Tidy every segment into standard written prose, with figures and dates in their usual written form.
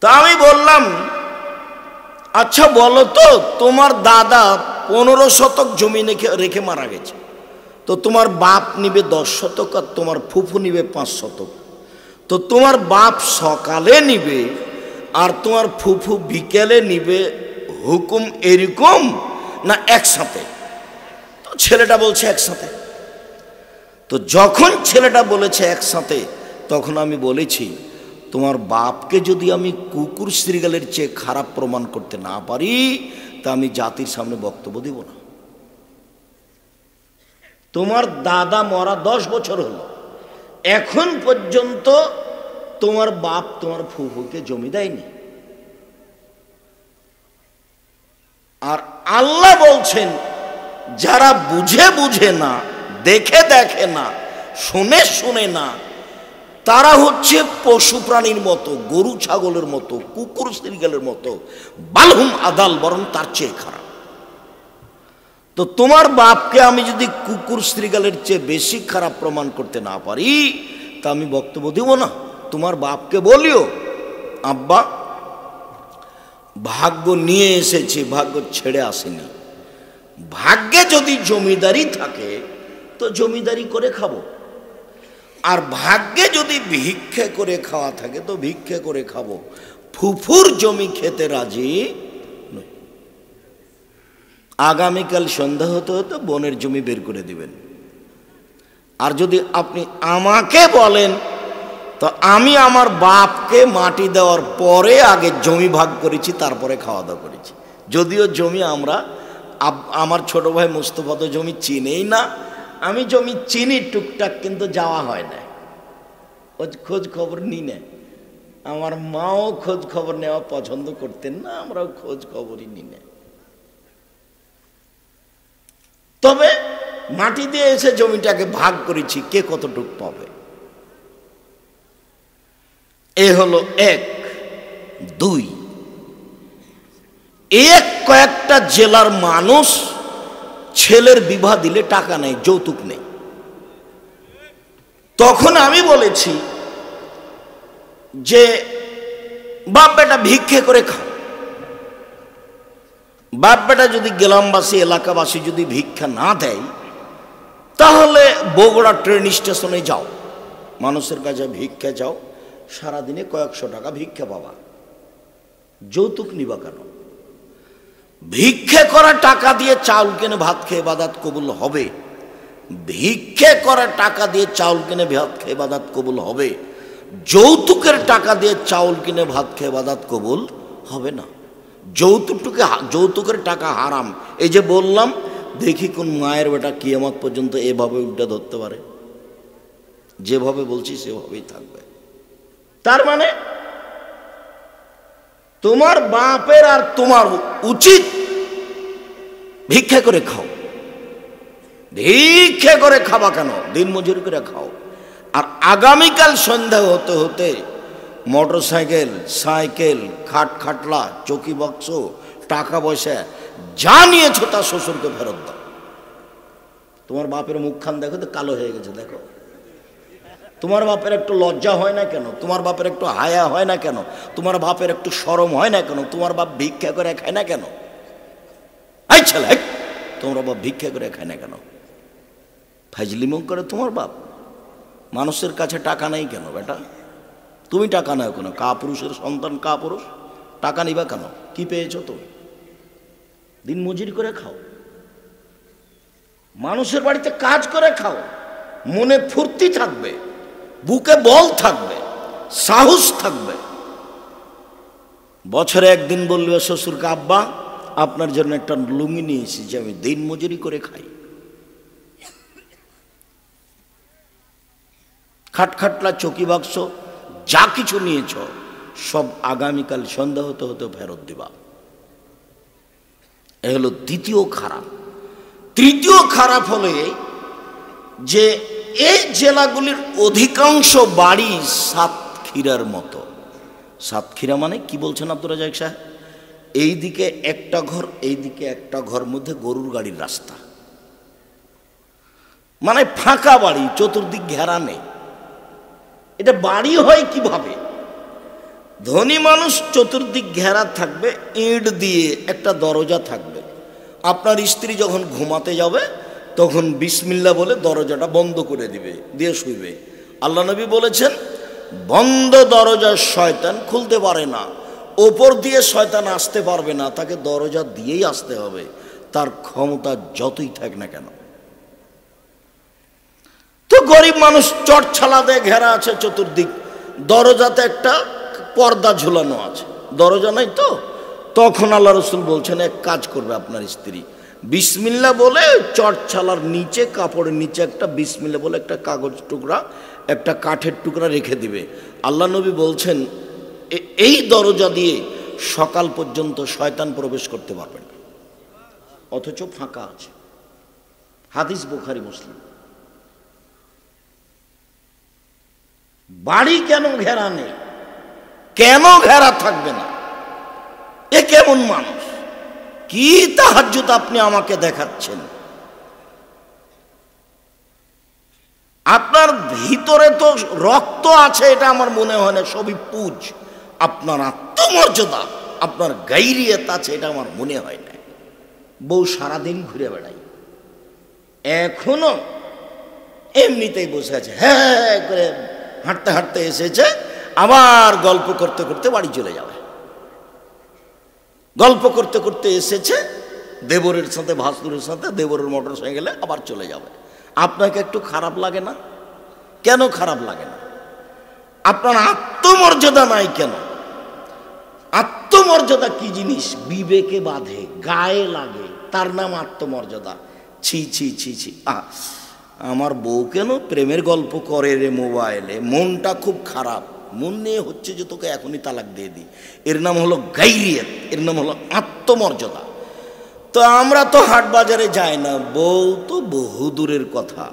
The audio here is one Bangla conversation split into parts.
তা আমি বললাম, আচ্ছা বলো তো, তোমার দাদা 15 শতক জমি রেখে মারা গেছে, তো তোমার বাপ নিবে 10 শতক আর তোমার ফুফু নিবে 5 শতক, তো তোমার বাপ সকালে নিবে আর তোমার ফুফু বিকেলে নিবে, হুকুম এরকম না একসাথে? তো ছেলেটা বলছে একসাথে। তো যখন ছেলেটা বলেছে একসাথে, তখন আমি বলেছি, তোমার বাপকে যদি আমি কুকুর শ্রীগালের চেয়ে খারাপ প্রমাণ করতে না পারি, তা আমি জাতির সামনে বক্তব্য দিব না। তোমার দাদা মরা 10 বছর হলো, এখন পর্যন্ত তোমার বাপ তোমার ফুফুকে জমি দেয়নি। আর আল্লাহ বলছেন, যারা বুঝে বুঝে না, দেখে দেখে না, শুনে শুনে না, তারা হচ্ছে পশু প্রাণীর মতো, গরু ছাগলের মতো, কুকুর শ্রীগালের মতো, বালহুম আদাল, বরং তার চেয়ে খারাপ। তো তোমার বাপকে আমি যদি কুকুর শ্রীগালের চেয়ে বেশি খারাপ প্রমাণ করতে না পারি, তা আমি বক্তব্য দিব না। তোমার বাপকে বলিও, আব্বা ভাগ্য নিয়ে এসেছি, ভাগ্য ছেড়ে আসেনি। ভাগ্যে যদি জমিদারি থাকে তো জমিদারি করে খাবো, আর ভাগ্যে যদি ভিক্ষে করে খাওয়া থাকে তো ভিক্ষে করে খাবো। ফুফুর জমি খেতে রাজি নই। আগামীকাল সন্ধ্যা হতে হতে বোনের জমি বের করে দিবেন। আর যদি আপনি আমাকে বলেন, তো আমি আমার বাপকে মাটি দেওয়ার পরে আগে জমি ভাগ করেছি, তারপরে খাওয়া দাওয়া করেছি। যদিও জমি আমার ছোট ভাই মুস্তফা তো জমি চিনেই না, আমি জমি চিনি টুকটাক, কিন্তু যাওয়া হয় না, খোঁজ খবর নিই না। আমার মাও খোঁজ খবর নেওয়া পছন্দ করতেন না, আমরাও খোঁজ খবরই নিই না। তবে মাটি দিয়ে এসে জমিটাকে ভাগ করেছি, কে কতটুক পাবে। এ হলো 1। 2, কয়েকটা জেলার মানুষ ছেলের বিবাহ দিলে টাকা নেই, যৌতুক নেই। তখন আমি বলেছি যে বাপ বেটা ভিক্ষে করে খাও। বাপ বেটা যদি গ্রামবাসী এলাকাবাসী যদি ভিক্ষা না দেয়, তাহলে বগুড়া ট্রেন স্টেশনে যাও, মানুষের কাছে ভিক্ষা যাও, সারাদিনে কয়েকশো টাকা ভিক্ষা পাবা। যৌতুক নিবা কেন? ভিক্ষে করা টাকা দিয়ে চাউল কিনে ভাত খেয়ে ইবাদত কবুল হবে, ভিক্ষে করা টাকা দিয়ে চাউল কিনে ভাত খেয়ে ইবাদত কবুল হবে। যৌতুকের টাকা দিয়ে চাউল কিনে ভাত খেয়ে ইবাদত কবুল হবে না। যৌতুকের টাকা হারাম। এই যে বললাম, দেখি কোন মায়ের বেটা কিয়ামত পর্যন্ত এভাবে উল্টা ধরতে পারে। যেভাবে বলছি সেভাবেই থাকবে। তার মানে তোমার বাপের আর তোমার উচিত ভিক্ষা করে খাও। ভিক্ষা করে খাবা কেন? দিন মজুরি করে খাও। আর আগামীকাল সন্ধ্যা হতে হতে মোটরসাইকেল, সাইকেল, খাটলা, চৌকি বাক্স, টাকা পয়সা যা নিয়েছো তা শ্বশুরকে ফেরত দাও। তোমার বাপের মুখখান দেখো তো কালো হয়ে গেছে, দেখো। তোমার বাপের একটু লজ্জা হয় না কেন? তোমার বাপের একটু হায়া হয় না কেন? তোমার বাপের একটু শরম হয় না কেন? তোমার বাপ ভিক্ষা করে খায় না কেন? এই ছেলে, তোমার বাপ ভিক্ষা করে খায় না কেন? ফাজলিমো করে তোমার বাপ? মানুষের কাছে টাকা নেই কেন বেটা? তুমি টাকা নাও কেন? কাপুরুষের সন্তান কাপুরুষ, টাকা নিবা কেন? কি পেয়েছো তুমি? দিন মজুরি করে খাও, মানুষের বাড়িতে কাজ করে খাও, মনে ফুর্তি থাকবে, বুকে বল থাকবে, সাহস থাকবে। বছরে একদিন বলবে শ্বশুরকে, আব্বা আপনার জন্য একটা লুঙ্গি নিয়ে এসেছি, আমি দিন মজুরি করে খাই। খাটলা, চৌকি বাক্স যা কিছু নিয়েছ সব আগামীকাল সন্ধ্যা হতে হতে ফেরত দিবা। এ হলো দ্বিতীয় খারাপ। তৃতীয় খারাপ হলো যে এই জেলাগুলির অধিকাংশ বাড়ি সাতক্ষীরার মতো। সাতক্ষীরা মানে কি বলছেন আব্দুর রাজ্জাক সাহেব? এইদিকে একটা ঘর, এইদিকে একটা ঘর, মধ্যে গরুর গাড়ির রাস্তা, মানে ফাঁকা বাড়ি, চতুর্দিক ঘেরা নেই। এটা বাড়ি হয় কিভাবে? ধনী মানুষ চতুর্দিক ঘেরা থাকবে, ইট দিয়ে একটা দরজা থাকবে। আপনার স্ত্রী যখন ঘুমাতে যাবে তখন বিসমিল্লাহ বলে দরজাটা বন্ধ করে দিবে, দিয়ে শুইবে। আল্লাহ নবী বলেছেন বন্ধ দরজা শয়তান খুলতে পারে না, ওপর দিয়ে শয়তান আসতে পারবে না, তাকে দরজা দিয়েই আসতে হবে, তার ক্ষমতা যতই থাক না কেন। তো গরিব মানুষ চটছালা দিয়ে ঘেরা আছে চতুর্দিক, দরজাতে একটা পর্দা ঝুলানো আছে, দরজা নাই তো। তখন আল্লাহ রসুল বলছেন এক কাজ করবে আপনার স্ত্রী, বিসমিল্লাহ বলে চটছালার নিচে, কাপড়ের নিচে একটা বিসমিল্লাহ বলে একটা কাগজ টুকরা, একটা কাঠের টুকরা রেখে দিবে। আল্লাহ নবী বলছেন এই দরজা দিয়ে সকাল পর্যন্ত শয়তান প্রবেশ করতে পারবে না, অথচ ফাঁকা আছে। হাদিস বুখারী মুসলিম। বাড়ি কেন ঘেরা নেই, কেন ঘেরা থাকবে না? এ কেমন মানুষ? কি তাহাজ্জুদ আপনি আমাকে দেখাচ্ছেন? আপনার ভিতরে তো রক্ত আছে, এটা আমার মনে হয় না, সবই পুজ। আপনার আত্মমর্যাদা, আপনার গাইরিয়ত আছে, এটা আমার মনে হয় না। বউ সারাদিন ঘুরে বেড়াই, এখনো এমনিতেই বসে আছে, হ্যাঁ করে হাঁটতে হাঁটতে এসেছে, আবার গল্প করতে করতে বাড়ি চলে যাবে। গল্প করতে করতে এসেছে দেবরের সাথে, ভাসুরের সাথে, দেবরের মোটর সাইকেলে আবার চলে যাবে। আপনাকে একটু খারাপ লাগে না? কেন খারাপ লাগে না? আপনার আত্মমর্যাদা নাই কেন? আত্মমর্যাদা কি জিনিস? বিবেকে বাঁধে, গায়ে লাগে, তার নাম আত্মমর্যাদা। ছি ছি ছি ছি, আমার বউ কেন প্রেমের গল্প করে রে মোবাইলে, মনটা খুব খারাপ, মন নিয়ে হচ্ছে যে তোকে এখনই তালাক দিয়ে দিই। এর নাম হলো গাইরিয়ত, এর নাম হলো আত্মমর্যাদা। তো আমরা তো হাট বাজারে যাই না, বউ তো বহু দূরের কথা।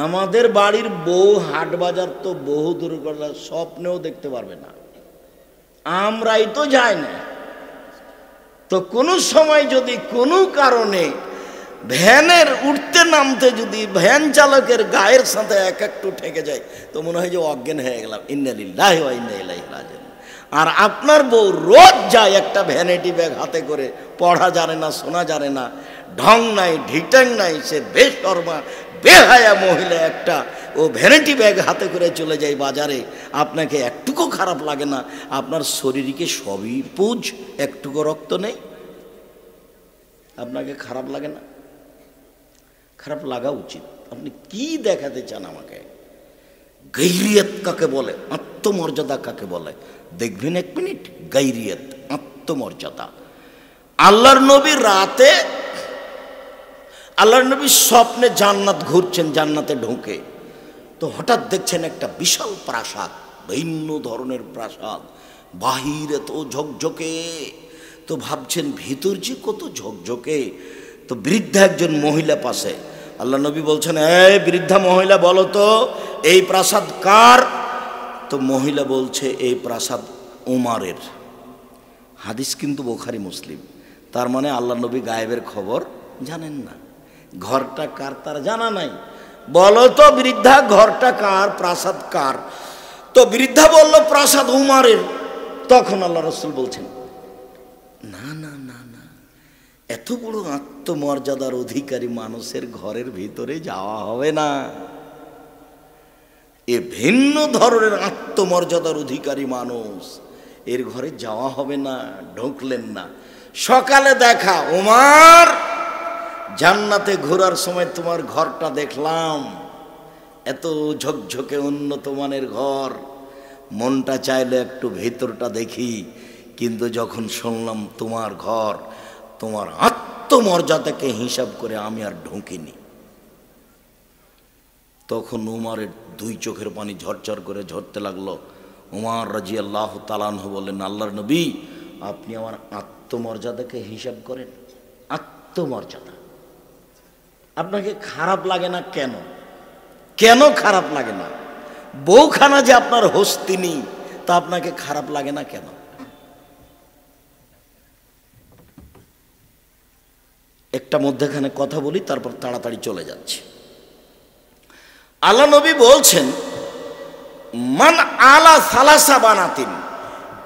আমাদের বাড়ির বউ হাট বাজার তো বহু দূরের কথা, স্বপ্নেও দেখতে পারবে না, আমরাই তো যাই না। তো কোনো সময় যদি কোনো কারণে ভ্যানের উঠতে নামতে যদি ভ্যান চালকের গায়ের সাথে এক একটু ঠেকে যায়, তো মনে হয় যে অজ্ঞান হয়ে গেলাম, ইন্না লিল্লাহি ওয়া ইন্না ইলাইহি রাজিউন। আর আপনার বউ রোজ যায় একটা ভ্যানিটি ব্যাগ হাতে করে, পড়া জানে না, শোনা জানে না, ঢং নাই, ঢিটাং নাই, সে বেশরমা বেহায়া মহিলা একটা, ও ভ্যানিটি ব্যাগ হাতে করে চলে যায় বাজারে। আপনাকে একটুকু খারাপ লাগে না? আপনার শরীরকে সবই পুজ, একটুকু রক্ত নেই, আপনাকে খারাপ লাগে না? খারাপ লাগা উচিত। আপনি কি দেখাতে চান আমাকে? গাইরিয়ত কাকে বলে, আত্মমর্যাদা কাকে বলে দেখবেন এক মিনিট। গাইরিয়ত, আত্মমর্যাদা। আল্লাহর নবী রাতে, আল্লাহর নবী স্বপ্নে জান্নাত ঘুরছেন, জান্নাতে ঢোকে, তো হঠাৎ দেখছেন একটা বিশাল প্রাসাদ, ভিন্ন ধরনের প্রাসাদ, বাহিরে তো ঝকঝকে, তো ভাবছেন ভিতর যে কত ঝকঝকে। তো বৃদ্ধা একজন মহিলা পাশে, আল্লাহ নবী বলছেন এই বৃদ্ধা মহিলা বলো তো এই প্রাসাদ কার? তো মহিলা বলছে এই প্রাসাদ উমারের। হাদিস কিন্তু বুখারী মুসলিম। তার মানে আল্লাহ নবী গায়েবের খবর জানেন না, ঘরটা কার তার জানা নাই। বলো তো বৃদ্ধা ঘরটা কার, প্রাসাদ কার? তো বৃদ্ধা বলল প্রাসাদ উমারের। তখন আল্লাহ রাসূল বলছেন না না না না, এত বড় আত্মমর্যাদার অধিকারী মানুষের ঘরের ভিতরে যাওয়া হবে না। এ ভিন্ন ধরনের আত্মমর্যাদার অধিকারী মানুষ, এর ঘরে যাওয়া হবে না। ঢুকলেন না। সকালে দেখা, ওমর জান্নাতে ঘোরার সময় তোমার ঘরটা দেখলাম, এত ঝকঝকে উন্নত মানের ঘর, মনটা চাইলে একটু ভেতরটা দেখি, কিন্তু যখন শুনলাম তোমার ঘর, তোমার আত্মমর্যাদাকে হিসাব করে আমি আর ঢুকিনি। তখন উমারের দুই চোখের পানি ঝরঝর করে ঝরতে লাগলো। উমর রাদিয়াল্লাহু তাআলা আনহু বললেন আল্লাহর নবী আপনি আমার আত্মমর্যাদাকে হিসাব করেন। আত্মমর্যাদা আপনাকে খারাপ লাগে না কেন? কেন খারাপ লাগে না? বউখানা যে আপনার হস্তিনী, তা আপনাকে খারাপ লাগে না কেন? একটা মধ্যখানে কথা বলি, তারপর তাড়াতাড়ি চলে যাচ্ছে। আল্লাহ নবী বলছেন মান আলা সালাসা বানাতিন,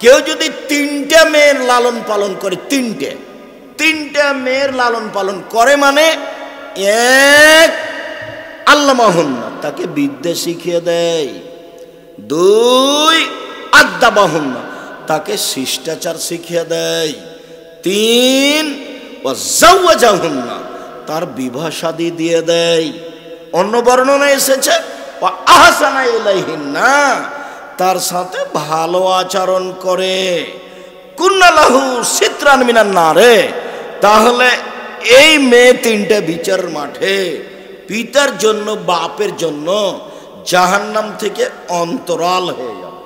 কেউ যদি তিনটে মেয়ের লালন পালন করে, তিনটে মেয়ের লালন পালন করে মানে এক, আল্লামাহুন্না তাকে বিদ্যা শিখিয়ে দেয়, দুই, আদাবাহুন্না তাকে শিষ্টাচার শিখিয়ে দেয়, তিন, ওয়াজাওয়াজাহুন্না তার বিবাহ শাদী দিয়ে দেয়। অন্য বর্ণনা এসেছে আহসানা ইলাইহিন্না তার সাথে ভালো আচরণ করে, কুন্নালাহু সিতরান মিনান নারে। তাহলে এই মেয়ে তিনটে বিচার মাঠে পিতার জন্য বাপের জন্য জাহান্নাম থেকে অন্তরাল হয়ে যাবে।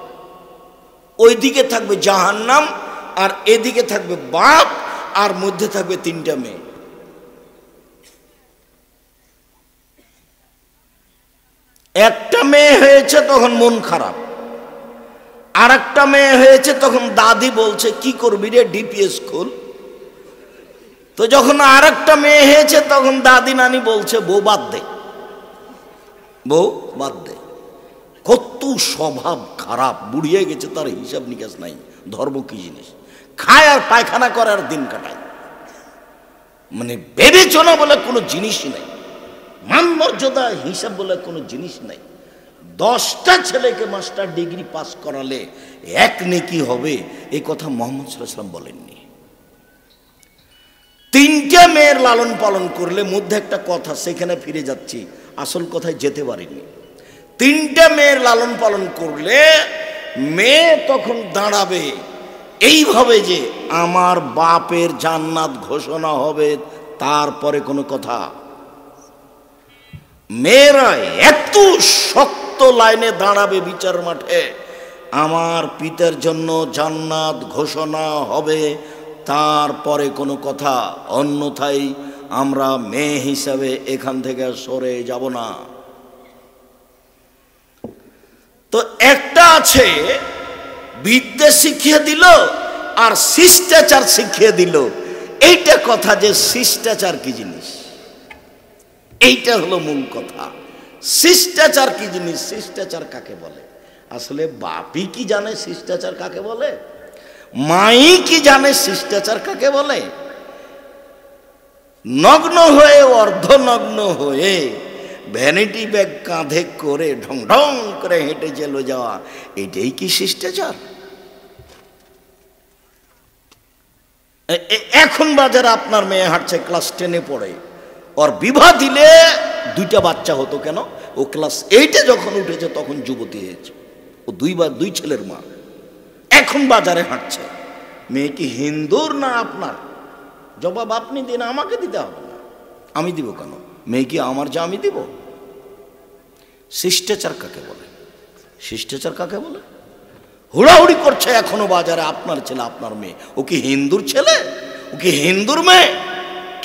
ওইদিকে থাকবে জাহান্নাম আর এদিকে থাকবে বাপ, আর মধ্যে থাকবে তিনটা মেয়ে। একটা মেয়ে হয়েছে তখন মন খারাপ, আর একটা মেয়ে হয়েছে তখন দাদি বলছে কি করবি রে ডিপিএস খোল। তো যখন আর একটা মেয়ে হয়েছে তখন দাদি নানি বলছে বউ বাদ দে, বউ বাদ দে। কত স্বভাব খারাপ, বুড়িয়ে গেছে, তার হিসাব নিকাশ নাই। ধর্ম কি জিনিস, খায় আর পায়খানা করে আর দিন কাটায়, মানে বিবেচনা বলে কোনো জিনিসই নাই, মান মর্যাদা হিসাব বলে কোনো জিনিস নাই। 10টা ছেলেকে মাস্টার ডিগ্রি পাস করালে এক নেকি হবে, এই কথা মুহাম্মদ সাল্লাল্লাহু আলাইহি ওয়াসাল্লাম বলেননি। তিনটা মেয়ের লালন পালন করলে, মধ্যে একটা কথা সেখানে ফিরে যাচ্ছি, আসল কথায় যেতে পারিনি। তিনটা মেয়ের লালন পালন করলে মেয়ে তখন দাঁড়াবে এইভাবে যে আমার বাপের জান্নাত ঘোষণা হবে, তারপরে কোনো কথা। মেয়েরা এত শক্ত লাইনে দাঁড়াবে বিচার মাঠে, আমার পিতার জন্য জান্নাত ঘোষণা হবে, তারপরে কোনো কথা। অন্যথায় আমরা মেয়ে হিসাবে এখান থেকে সরে যাব না। তো একটা আছে বিদ্যা শিখিয়ে দিল আর শিষ্টাচার শিখিয়ে দিল। এইটা কথা যে শিষ্টাচার কি জিনিস, এইটা হলো মূল কথা। শিষ্টাচার কি জিনিস, শিষ্টাচার কাকে বলে? আসলে বাপই কি জানে শিষ্টাচার কাকে বলে? মাই কি জানে শিষ্টাচার কাকে বলে? নগ্ন হয়ে, অর্ধনগ্ন হয়ে, ভ্যানিটি ব্যাগ কাঁধে করে ঢং ঢং করে হেঁটে চলে যাওয়া, এটাই কি শিষ্টাচার? এখন বাজারে আপনার মেয়ে হাঁটছে, ক্লাস 10-এ পড়ে, ওর বিবাহ দিলে 2টা বাচ্চা হতো কেন? ও ক্লাস 8-এ যখন উঠেছে তখন যুবতী হয়েছে, ও 2 ছেলের মা। এখন বাজারে হাঁটছে, মেয়ে কি হিন্দুর না আপনার? জবাব আপনি দিন, আমাকে দিতে হবে না। আমি দিব কেন? মেয়ে কি আমার, যা আমি দিব? শিষ্টাচার কাকে বলে? শিষ্টাচার কাকে বলে? হুড়াহুড়ি করছে এখনো বাজারে আপনার ছেলে, আপনার মেয়ে। ও কি হিন্দুর ছেলে? ও কি হিন্দুর মেয়ে?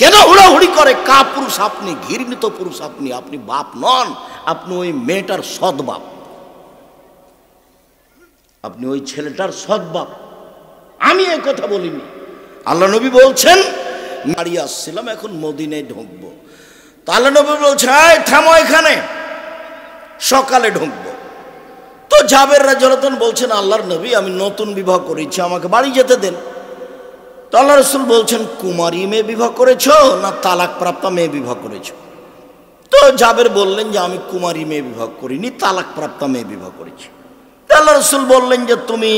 কেন হুড়াহুড়ি করে? কা পুরুষ আপনি? ঘৃণিত পুরুষ আপনি। আপনি বাপ নন, আপনি ওই মেয়েটার সৎ বাপ, আপনি ওই ছেলেটার সৎ বাপ। আমি এই কথা বলিনি। আল্লাহ নবী বলছেন, দাঁড়িয়ে আসছিলাম, এখন মদিনায় ঢুকবো। তো আল্লাহ নবী বলছে থামো এখানে, সকালে ঢুকবো। তো জাবের রাদিয়াল্লাহু আনহু বলছেন, আল্লাহর নবী আমি নতুন বিবাহ করেছি, আমাকে বাড়ি যেতে দেন। তো আল্লাহ রাসূল বলছেন, কুমারী মেয়ে বিবাহ করেছো না তালাক প্রাপ্তা মেয়ে বিবাহ করেছো? তো জাবের বললেন যে আমি কুমারী মেয়ে বিবাহ করিনি, তালাক প্রাপ্তা মেয়ে বিবাহ করেছি। তো আল্লাহ রাসূল বললেন যে তুমি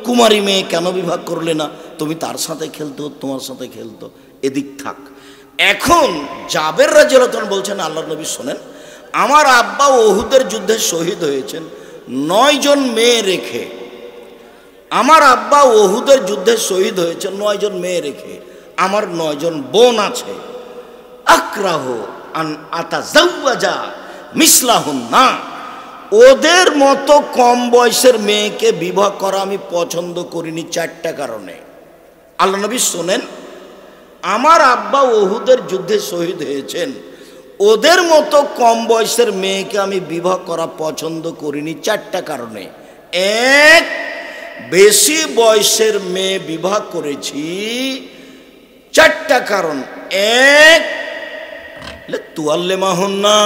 কুমারী মেয়ে কেন বিবাহ করলে না? তুমি তার সাথে খেলতো, তোমার সাথে খেলতো, এদিক থাক। এখন জাবের রাদিয়াল্লাহু আনহু বলছেন, আল্লাহর নবী শোনেন, আমার আব্বা উহুদের যুদ্ধে শহীদ হয়েছেন 9 জন মেয়ে রেখে। আমার আব্বা উহুদের যুদ্ধে শহীদ হয়েছে 9 জন মেয়ে রেখে। আমার 9 জন বোন আছে। আক্রাহ আন আতাজাওয়াজা মিসলাহুন্না, ওদের মতো কম বয়সের মেয়েকে বিবাহ করা আমি পছন্দ করিনি 4টা কারণে। আল্লাহ নবী শোনেন, আমার আব্বা উহুদের যুদ্ধে শহীদ হয়েছেন, ওদের মতো কম বয়সের মেয়েকে আমি বিবাহ করা পছন্দ করিনি 4টা কারণে। এক, বেশি বয়সের মেয়ে বিবাহ করেছি 4টা কারণ। এক, তুয়াল্লিমাহুন্না,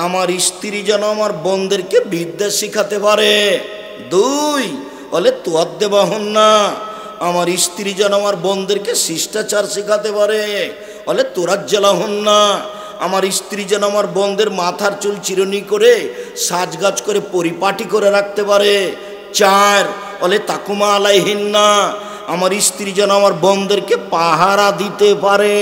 আমার স্ত্রী যেন আমার বোনদেরকে বিদ্যা শিখাতে পারে। 2, বলে তোয়ার দেবা হন না, আমার স্ত্রী যেন আমার বোনদেরকে শিষ্টাচার শেখাতে পারে। বলে তোরার জেলা হন না, আমার স্ত্রী যেন আমার বোনদের মাথার চুল চিরুনি করে সাজগাজ করে পরিপাটি করে রাখতে পারে। 4 বলে তাকুমা আলাইহিন না, আমার স্ত্রী যেন আমার বোনদেরকে পাহারা দিতে পারে।